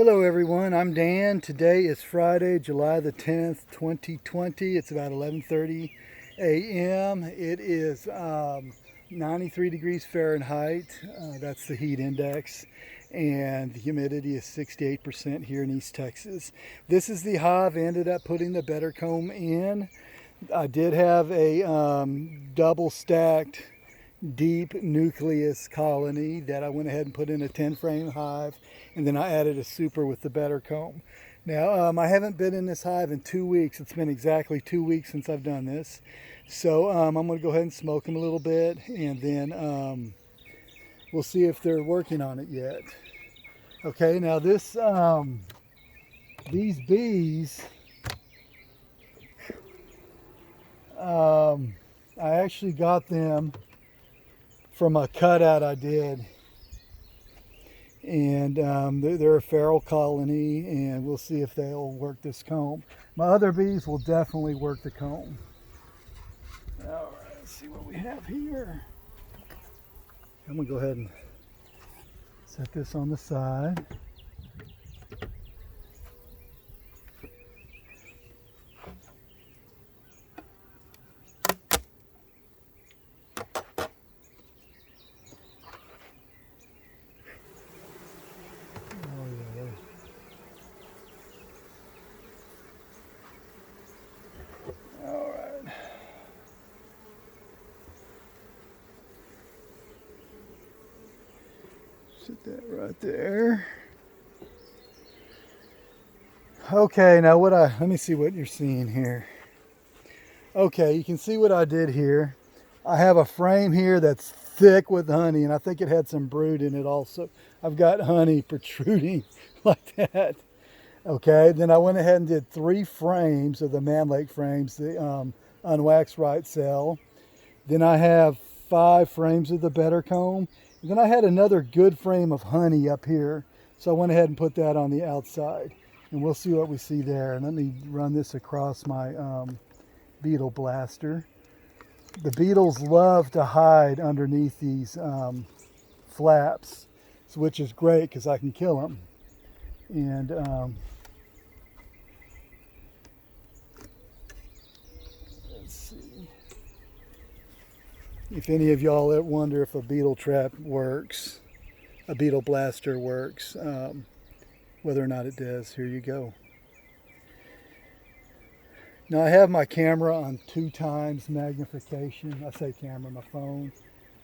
Hello everyone, I'm Dan. Today is Friday, July the 10th, 2020. It's about 11:30 a.m. It is 93 degrees Fahrenheit. That's the heat index. And the humidity is 68% here in East Texas. This is the hive I ended up putting the BetterComb in. I did have a double stacked deep nucleus colony that I went ahead and put in a 10 frame hive, and then I added a super with the BetterComb. Now I haven't been in this hive in 2 weeks. It's been exactly 2 weeks since I've done this. So I'm going to go ahead and smoke them a little bit, and then we'll see if they're working on it yet. Okay, now these bees, I actually got them from a cutout I did, and they're a feral colony, and we'll see if they'll work this comb. My other bees will definitely work the comb. All right, let's see what we have here. I'm gonna go ahead and set this on the side. Sit that right there. Okay, now let me see what you're seeing here. Okay, you can see what I did here. I have a frame here that's thick with honey, and I think it had some brood in it also. I've got honey protruding like that. Okay, then I went ahead and did 3 frames of the Man Lake frames, the unwaxed right cell. Then I have 5 frames of the BetterComb. And then I had another good frame of honey up here, so I went ahead and put that on the outside. And we'll see what we see there. And let me run this across my beetle blaster. The beetles love to hide underneath these flaps, which is great because I can kill them. And let's see if any of y'all wonder if a beetle trap works, a beetle blaster works, whether or not it does. Here you go. Now I have my camera on 2 times magnification. I say camera, my phone.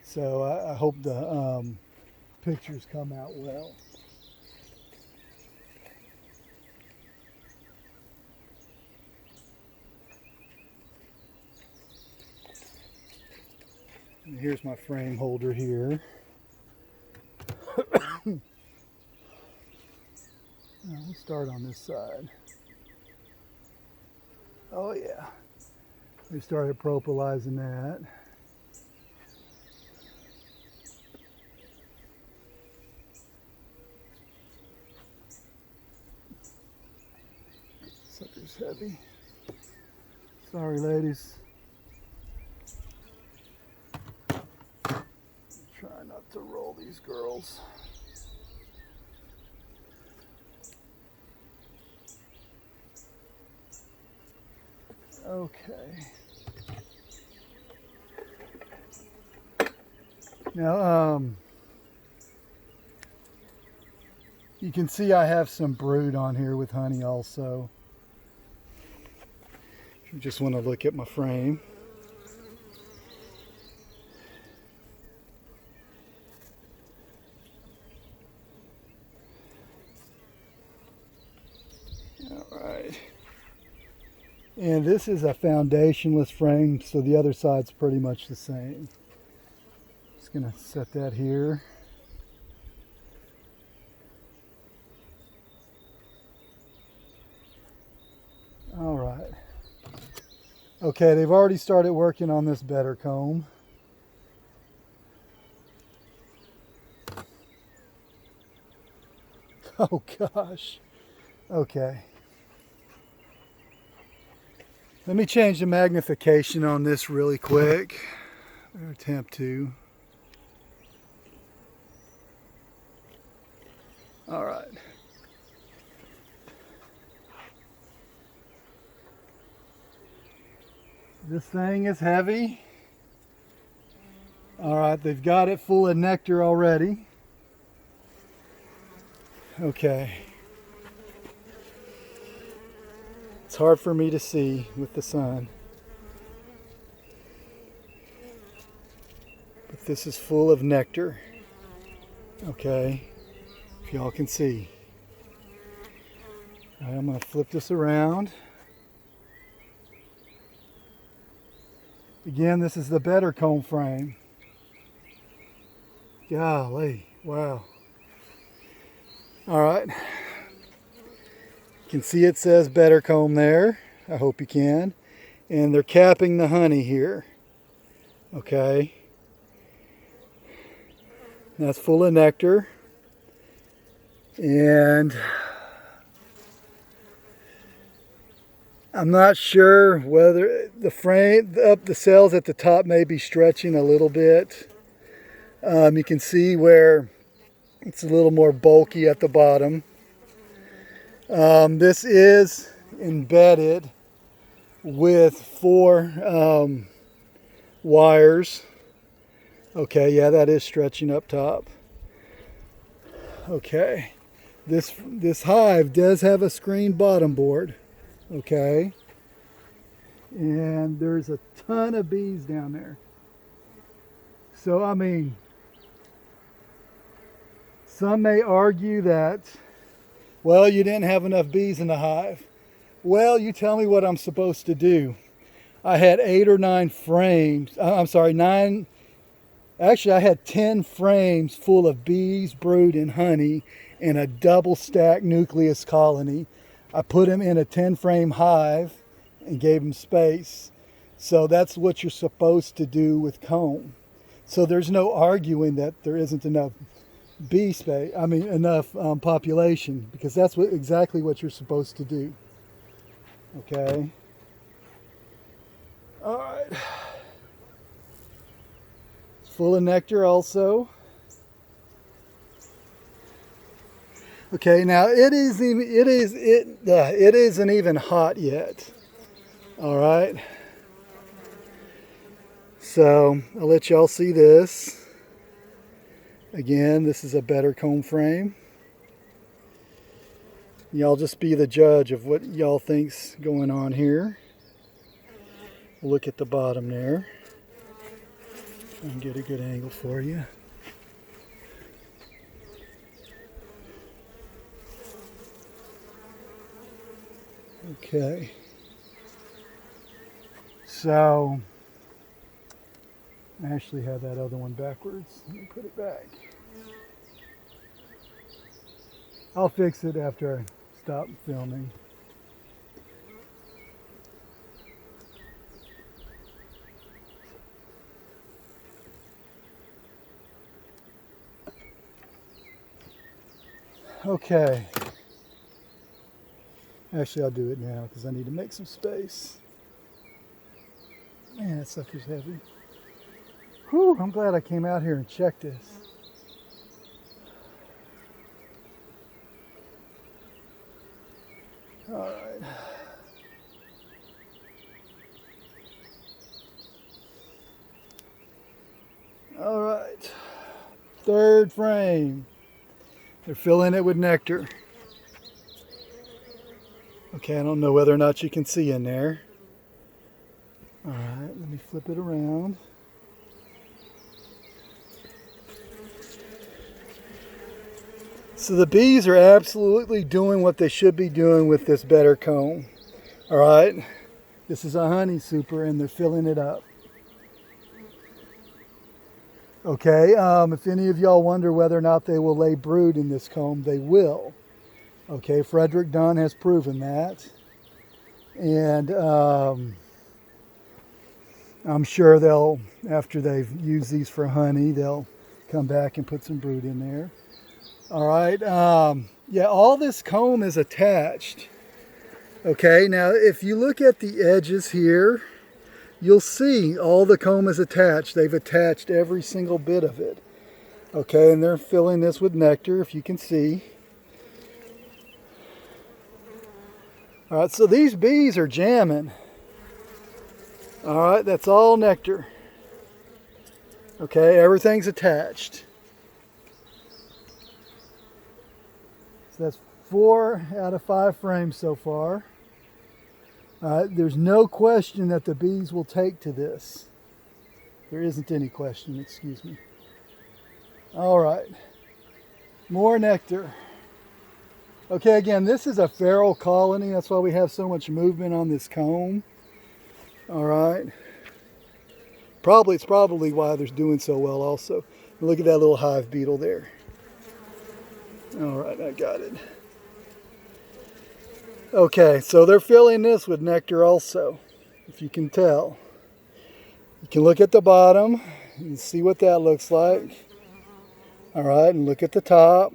So I hope the pictures come out well. And here's my frame holder here. Now we'll start on this side. Oh yeah, we started propolizing that. Sucker's heavy. Sorry, ladies. Try not to roll these girls. Okay. Now, you can see I have some brood on here with honey also. If you just want to look at my frame. All right. And this is a foundationless frame, so the other side's pretty much the same. Just gonna set that here. All right. Okay, they've already started working on this BetterComb. Oh gosh. Okay. Let me change the magnification on this really quick. I'll attempt to. All right. This thing is heavy. All right, they've got it full of nectar already. Okay. It's hard for me to see with the sun. But this is full of nectar. Okay, if y'all can see. All right, I'm going to flip this around. Again, this is the BetterComb frame. Golly, wow. All right. You can see it says BetterComb there. I hope you can. And they're capping the honey here. Okay. That's full of nectar. And I'm not sure whether the frame, the cells at the top may be stretching a little bit. You can see where it's a little more bulky at the bottom. This is embedded with 4 wires. Okay, yeah, that is stretching up top. Okay, this hive does have a screened bottom board. Okay, and there's a ton of bees down there. So, I mean, some may argue that, well, you didn't have enough bees in the hive. Well, you tell me what I'm supposed to do. I had 8 or 9 frames. I'm sorry, 9. Actually, I had 10 frames full of bees, brood, and honey in a double stack nucleus colony. I put them in a 10-frame hive and gave them space. So that's what you're supposed to do with comb. So there's no arguing that there isn't enough bee space, enough population, because that's exactly what you're supposed to do. Okay. All right. It's full of nectar also. Okay, now it isn't even hot yet. All right. So I'll let y'all see this. Again, this is a BetterComb frame. Y'all just be the judge of what y'all think's going on here. Look at the bottom there. Try and get a good angle for you. Okay. So, I actually have that other one backwards. Let me put it back. I'll fix it after I stop filming. Okay. Actually, I'll do it now because I need to make some space. Man, that sucker's heavy. Whew, I'm glad I came out here and checked this. All right. All right. 3rd frame. They're filling it with nectar. Okay, I don't know whether or not you can see in there. All right, let me flip it around. So the bees are absolutely doing what they should be doing with this BetterComb. All right, this is a honey super and they're filling it up. Okay, if any of y'all wonder whether or not they will lay brood in this comb, they will. Okay, Frederick Dunn has proven that. And I'm sure they'll, after they've used these for honey, they'll come back and put some brood in there. All right, yeah, all this comb is attached. Okay, now if you look at the edges here, you'll see all the comb is attached. They've attached every single bit of it. Okay, and they're filling this with nectar, if you can see. All right, so these bees are jamming. All right, that's all nectar. Okay, everything's attached. So that's 4 out of 5 frames so far. All right, there's no question that the bees will take to this. There isn't any question, excuse me. All right, more nectar. Okay, again, this is a feral colony. That's why we have so much movement on this comb. All right. It's probably why they're doing so well also. Look at that little hive beetle there. All right, I got it. Okay, so they're filling this with nectar also, if you can tell. You can look at the bottom and see what that looks like. All right, and look at the top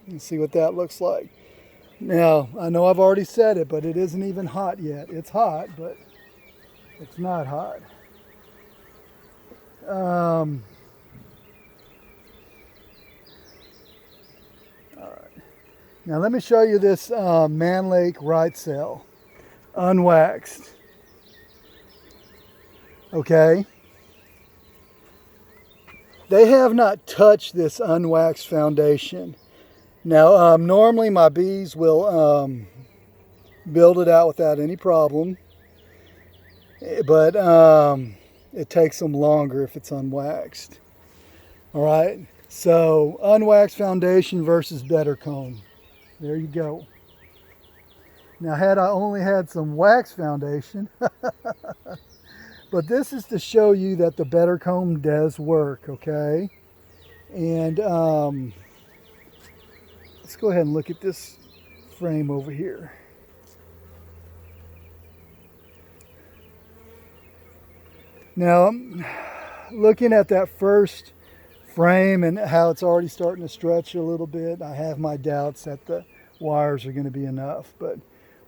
and see what that looks like. Now, I know I've already said it, but it isn't even hot yet. It's hot, but it's not hot. All right. Now let me show you this Man Lake right cell, unwaxed. Okay. They have not touched this unwaxed foundation. Now, normally my bees will build it out without any problem, but it takes them longer if it's unwaxed. All right, so unwaxed foundation versus BetterComb. There you go. Now, had I only had some wax foundation, but this is to show you that the BetterComb does work, okay? And let's go ahead and look at this frame over here. Now, looking at that first frame and how it's already starting to stretch a little bit, I have my doubts that the wires are going to be enough, but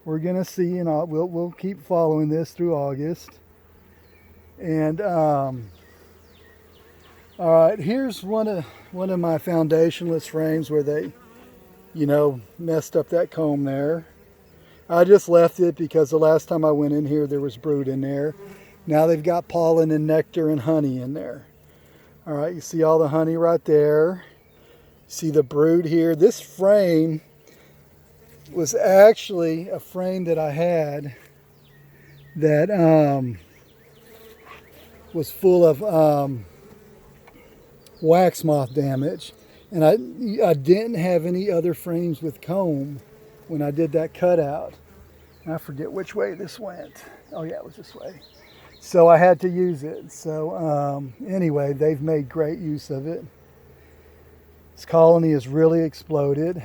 we're going to see, and we'll keep following this through August. And all right, here's one of my foundationless frames where they, messed up that comb there. I just left it because the last time I went in here, there was brood in there. Now they've got pollen and nectar and honey in there. All right, you see all the honey right there. See the brood here. This frame was actually a frame that I had that was full of wax moth damage. And I didn't have any other frames with comb when I did that cutout. I forget which way this went. Oh yeah, it was this way. So I had to use it. So anyway, they've made great use of it. This colony has really exploded.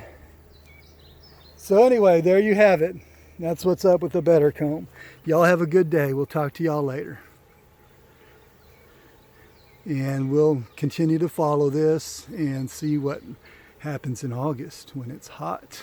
So anyway, there you have it. That's what's up with the BetterComb. Y'all have a good day. We'll talk to y'all later. And we'll continue to follow this and see what happens in August when it's hot.